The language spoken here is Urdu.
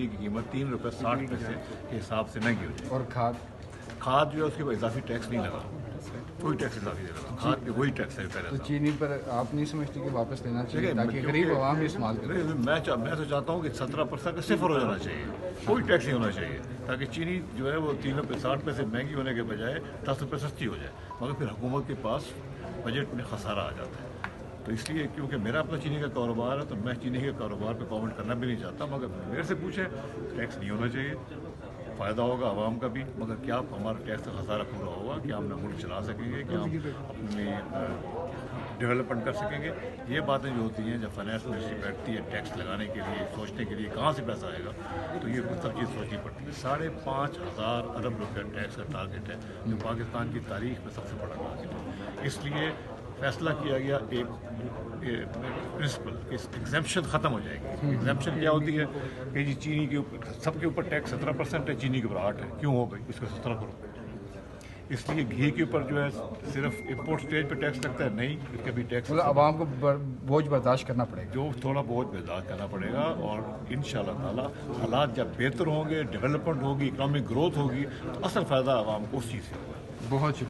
چینی کی قیمت 3 روپے 60 پیسے کے حساب سے مہنگی ہو جائے. اور کھاد جو ہے اس کے اوپر اضافی ٹیکس نہیں لگا, کوئی ٹیکس اضافی نہیں لگا, کھاد پہ وہی ٹیکس ہے پہلے. تو چینی پر آپ نہیں سمجھتے کہ واپس لینا چاہیے تاکہ غریب عوام بھی استعمال کرے؟ میں تو چاہتا ہوں کہ 17% کا صفر ہو جانا چاہیے, کوئی ٹیکس نہیں ہونا چاہیے, تاکہ چینی جو ہے وہ 3 روپے 60 پیسے مہنگی ہونے کے بجائے 10 روپے سستی ہو جائے. مگر پھر حکومت کے پاس بجٹ میں خسارہ آ جاتا ہے. تو اس لیے کیونکہ میرا اپنا چینی کا کاروبار ہے تو میں چینی کے کاروبار پہ کامنٹ کرنا بھی نہیں چاہتا, مگر میرے سے پوچھیں ٹیکس نہیں ہونا چاہیے, فائدہ ہوگا عوام کا بھی, مگر کیا ہمارا ٹیکس کا خسارہ پورا ہوگا, کیا ہم ملک چلا سکیں گے, کیا ہم اپنی ڈیولپمنٹ کر سکیں گے. یہ باتیں جو ہوتی ہیں جب فائنانس منسٹری بیٹھتی ہے ٹیکس لگانے کے لیے, سوچنے کے لیے کہاں سے پیسہ آئے گا, تو یہ سب چیز سوچنی پڑتی ہے. 5,500 ارب روپے ٹیکس کا ٹارگیٹ ہے جو پاکستان کی تاریخ میں سب سے بڑا ٹارگیٹ ہے. اس لیے فیصلہ کیا گیا ایک پرنسپل کہ ایگزمپشن ختم ہو جائے گی. ایگزمپشن کیا ہوتی ہے کہ جی چینی کے اوپر سب کے اوپر ٹیکس 17% ہے, چینی کے اوپر 8 ہے, کیوں ہو گئی, اس کو 17 کرو. اس لیے گھی کے اوپر جو ہے صرف امپورٹ سٹیج پہ ٹیکس لگتا ہے, نہیں, اس کے بھی ٹیکس عوام کو بوجھ برداشت کرنا پڑے گا, جو تھوڑا بہت برداشت کرنا پڑے گا. اور انشاءاللہ تعالی حالات جب بہتر ہوں گے, ڈیولپمنٹ ہوگی, اکنامک گروتھ ہوگی, تو اصل فائدہ عوام کو اس چیز سے ہوگا. بہت شکریہ.